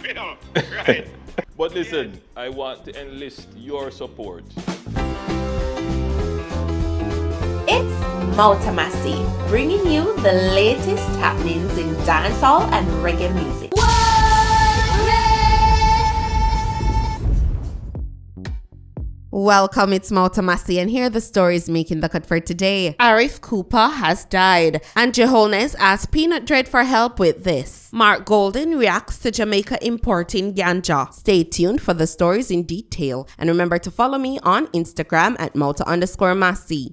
you know. Right. But listen, I want to enlist your support. It's Multimasi, bringing you the latest happenings in dancehall and reggae music. Welcome, it's Multimasi, and here are the stories making the cut for today. Arif Cooper has died, and Jeholness asked Peanut Dread for help with this. Mark Golden reacts to Jamaica importing Ganja. Stay tuned for the stories in detail, and remember to follow me on Instagram at Multi_Masi.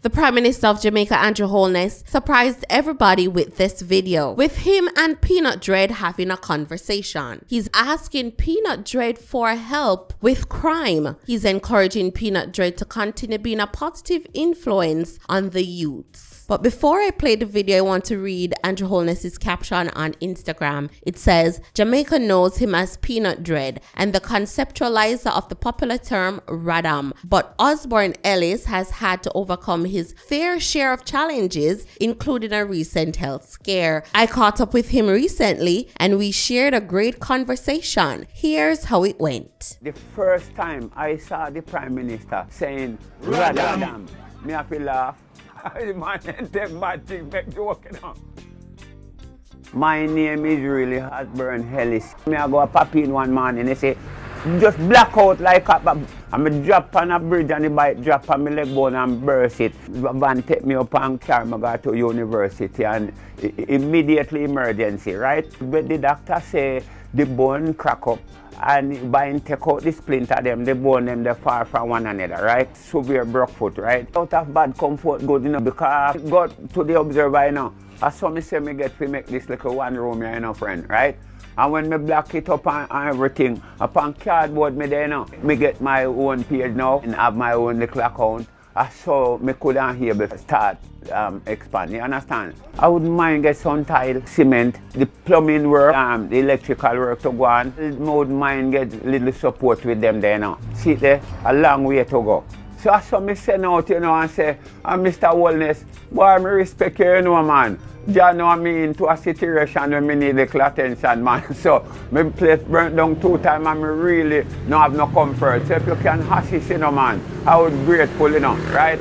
The Prime Minister of Jamaica, Andrew Holness, surprised everybody with this video, with him and Peanut Dread having a conversation. He's asking Peanut Dread for help with crime. He's encouraging Peanut Dread to continue being a positive influence on the youths. But before I play the video, I want to read Andrew Holness's caption on Instagram. It says, Jamaica knows him as Peanut Dread and the conceptualizer of the popular term Radam. But Osborne Ellis has had to overcome his fair share of challenges, including a recent health scare. I caught up with him recently and we shared a great conversation. Here's how it went. The first time I saw the Prime Minister saying Radam, me have to laugh. Man, take bad things, make joke, you know. My name is really Osborne Ellis. I go pop in one morning and they say, just black out like a... I'm drop on a bridge and the bike drop on my leg bone and burst it. Van take me up and carry me go to university and immediately emergency, right? But the doctor say the bone crack up and by take out the splinter them, the bone them, they far from one another, right? Severe broke foot, right? Out of bad comfort good, you know, because I got to the observer, you know, as some me say me get to make this little one room here, you know, friend, right? And when me block it up and everything, upon cardboard me there, you know, me get my own page now and have my own little account. So me couldn't hear before start expand, you understand? I wouldn't mind get some tile, cement, the plumbing work, the electrical work to go on. I wouldn't mind get a little support with them there now. See there, a long way to go. So I saw me send out, you know, and say, Mr. Holness, boy, I respect you, you know, man. You know me into a situation where me need little attention, man. So, my place burnt down 2 times and me really don't have no comfort. So if you can assist, you know, man, I would be grateful, you know, right?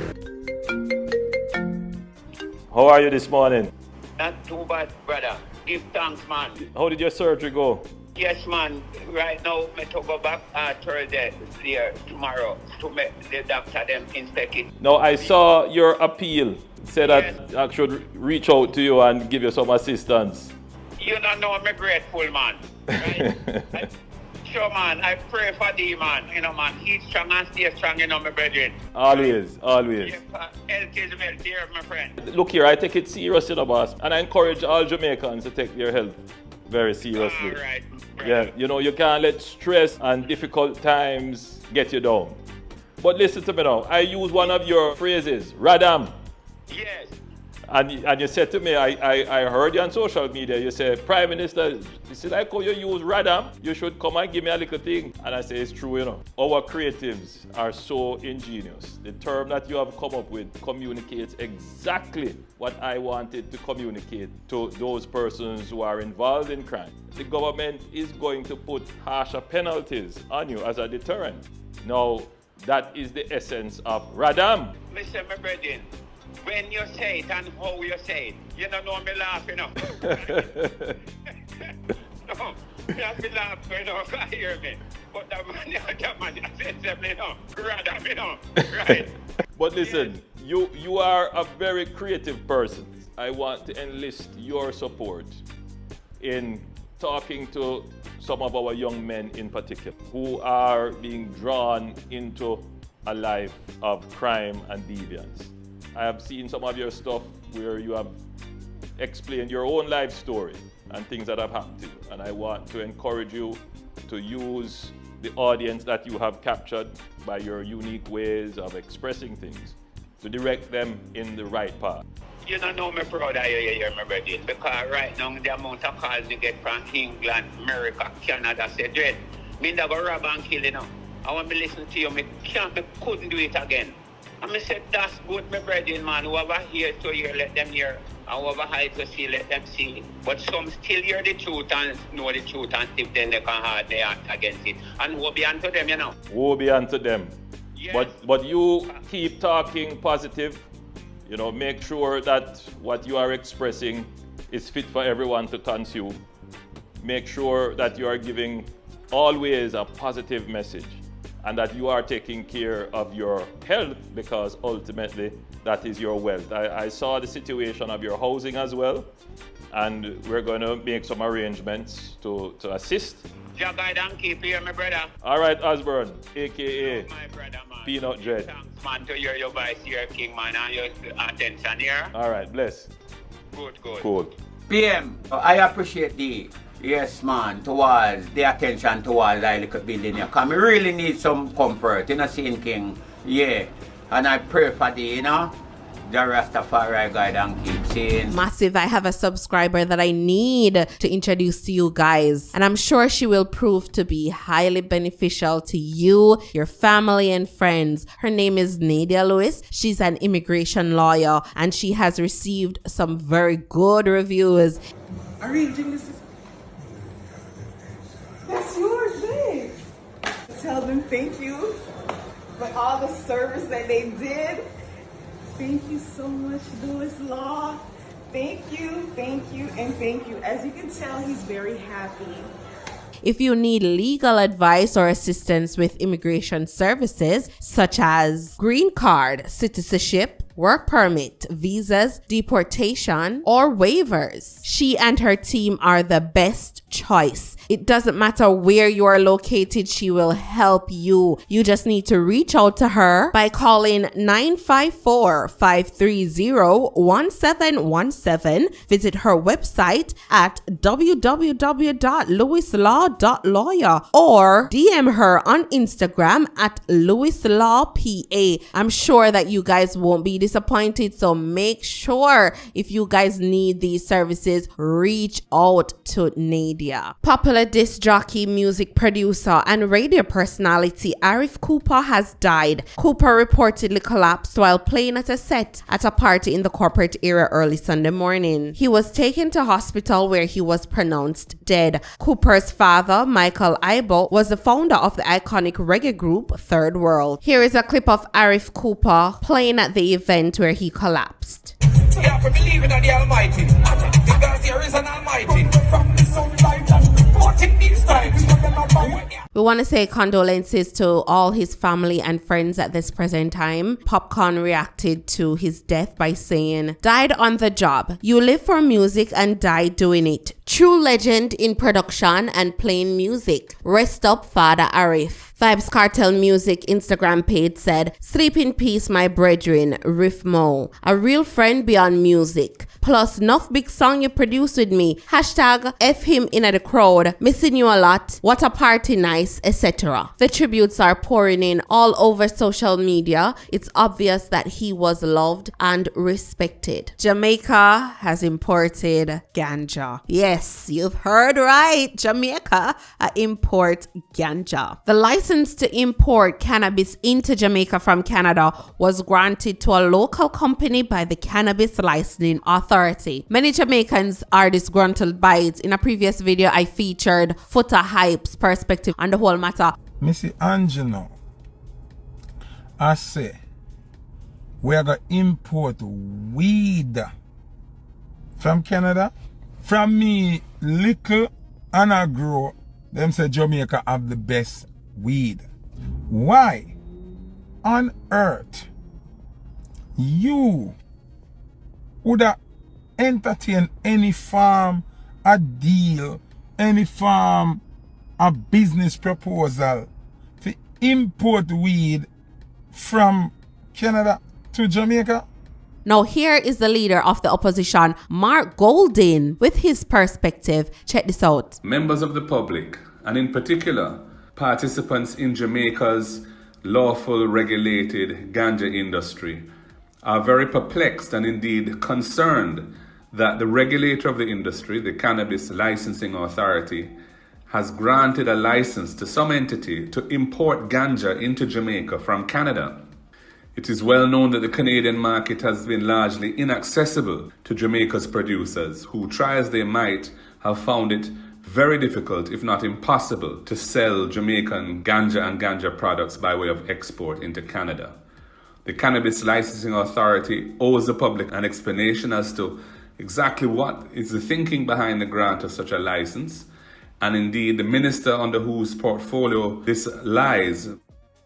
How are you this morning? Not too bad, brother. Give thanks, man. How did your surgery go? Yes, man. Right now, I to go back Thursday, there, tomorrow, to make the doctor them inspect it. Now, I saw your appeal. Said that I should reach out to you and give you some assistance. You don't know I'm grateful, man. Right? Sure, man. I pray for thee, man. You know, man. He's strong and stay strong, you know, my brethren. Always, always. Health is well, dear, my friend. Look here, I take it serious, you know, boss. And I encourage all Jamaicans to take their health very seriously. All right. Yeah, you know, you can't let stress and difficult times get you down. But listen to me now. I use one of your phrases, Radam. Yes. And you said to me, I heard you on social media, you say, Prime Minister, you see like how you use Radam, you should come and give me a little thing. And I say, it's true, you know. Our creatives are so ingenious. The term that you have come up with communicates exactly what I wanted to communicate to those persons who are involved in crime. The government is going to put harsher penalties on you as a deterrent. Now, that is the essence of Radam. Mr. My brethren, when you say it and how you say it, you don't know me laugh, you know. No, you have to laugh, you know, can't hear me. But that man, I said something, you know, Radam, you know, right? But listen, you are a very creative person. I want to enlist your support in talking to some of our young men in particular who are being drawn into a life of crime and deviance. I have seen some of your stuff where you have explained your own life story and things that have happened to you. And I want to encourage you to use the audience that you have captured by your unique ways of expressing things to direct them in the right path. You don't know me proud of you here, my brother, because right now the amount of calls you get from England, America, Canada, say, me never rob and kill, you know. I want to listen to you, me couldn't do it again. And I said, that's good, my brethren, man. Whoever hears to hear, let them hear. And whoever has to see, let them see. But some still hear the truth and know the truth, and if then they can hard their heart against it. And woe be unto them, you know. Woe be unto them. Yes. But you keep talking positive. You know, make sure that what you are expressing is fit for everyone to consume. Make sure that you are giving always a positive message, and that you are taking care of your health, because ultimately that is your wealth. I saw the situation of your housing as well, and we're going to make some arrangements to assist. Jah guide and keep here, my brother. All right, Osborne, aka My brother, man. Peanut Dread. Thanks, man, to hear your voice here, King, man, and your attention here. All right, bless. Good, good. Cool. PM, I appreciate the towards the attention towards the little building here. Because I really need some comfort, seeing King. Yeah. And I pray for the, the Rastafari guide and keep saying. Massive, I have a subscriber that I need to introduce to you guys. And I'm sure she will prove to be highly beneficial to you, your family, and friends. Her name is Nadia Lewis. She's an immigration lawyer, and she has received some very good reviews. Arif, this. That's yours, babe. Tell them thank you for all the service that they did. Thank you so much, Lewis Law. Thank you, and thank you. As you can tell, he's very happy. If you need legal advice or assistance with immigration services, such as green card, citizenship, work permit, visas, deportation, or waivers, she and her team are the best choice. It doesn't matter where you are located, she will help you. You just need to reach out to her by calling 954-530-1717. Visit her website at www.lewislaw.lawyer or DM her on Instagram at lewislawpa. I'm sure that you guys won't be disappointed, so make sure if you guys need these services, reach out to Nadia. Popular disc jockey, music producer, and radio personality Arif Cooper has died. Cooper reportedly collapsed while playing at a set at a party in the corporate area early Sunday morning. He was taken to hospital where he was pronounced dead. Cooper's father, Michael Ibo, was the founder of the iconic reggae group Third World. Here is a clip of Arif Cooper playing at the event where he collapsed. We have to believe in the Almighty, because there is an Almighty. From the sunlight and reporting these times. We want to say condolences to all his family and friends at this present time. Popcorn reacted to his death by saying, "Died on the job. You live for music and died doing it. True legend in production and playing music. Rest up, Father Arif." Vibes Cartel Music Instagram page said, "Sleep in peace, my brethren, Riff Mo. A real friend beyond music. Plus, enough big song you produced with me. Hashtag F him in the crowd. Missing you a lot. What a party nice, etc." The tributes are pouring in all over social media. It's obvious that he was loved and respected. Jamaica has imported ganja. Yes, you've heard right. Jamaica import ganja. The license to import cannabis into Jamaica from Canada was granted to a local company by the Cannabis Licensing Authority. Many Jamaicans are disgruntled by it. In a previous video, I featured Footer Hype's perspective on the whole matter. Missy Angelo, I say, we are going to import weed from Canada. From me, little and I grow, them say Jamaica have the best weed. Why on earth you would entertain any farm, a deal, any farm, a business proposal to import weed from Canada to Jamaica? Now here is the leader of the opposition, Mark Goldin, with his perspective. Check this out. Members of the public, and in particular, participants in Jamaica's lawful regulated ganja industry, are very perplexed and indeed concerned that the regulator of the industry, the Cannabis Licensing Authority, has granted a license to some entity to import ganja into Jamaica from Canada. It is well known that the Canadian market has been largely inaccessible to Jamaica's producers, who, try as they might, have found it very difficult, if not impossible, to sell Jamaican ganja and ganja products by way of export into Canada. The Cannabis Licensing Authority owes the public an explanation as to exactly what is the thinking behind the grant of such a license, and indeed the minister under whose portfolio this lies,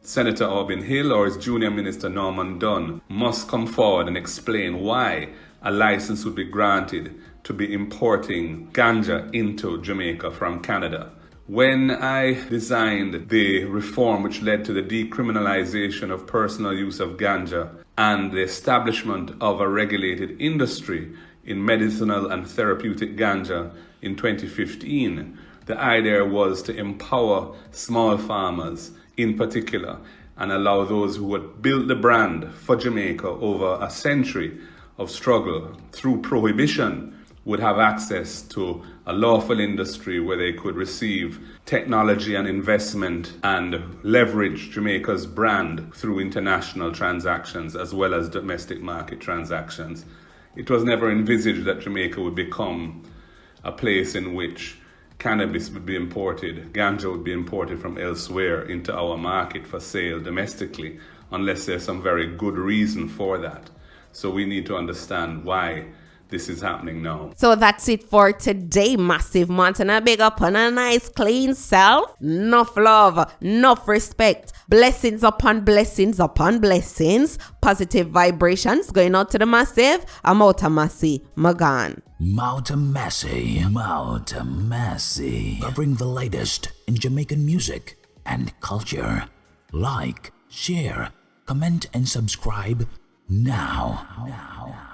Senator Aubin Hill, or his junior minister Norman Dunn, must come forward and explain why a license would be granted to be importing ganja into Jamaica from Canada. When I designed the reform which led to the decriminalization of personal use of ganja and the establishment of a regulated industry in medicinal and therapeutic ganja in 2015, the idea was to empower small farmers in particular, and allow those who had built the brand for Jamaica over a century of struggle through prohibition would have access to a lawful industry where they could receive technology and investment and leverage Jamaica's brand through international transactions as well as domestic market transactions. It was never envisaged that Jamaica would become a place in which cannabis would be imported, ganja would be imported from elsewhere into our market for sale domestically, unless there's some very good reason for that. So we need to understand why this is happening now. So that's it for today, Massive Montana. Big up on a nice clean self. Enough love, enough respect. Blessings upon blessings upon blessings. Positive vibrations going out to the Massive. I'm out of Massey, Magan. Mount Massey, covering the latest in Jamaican music and culture. Like, share, comment and subscribe now.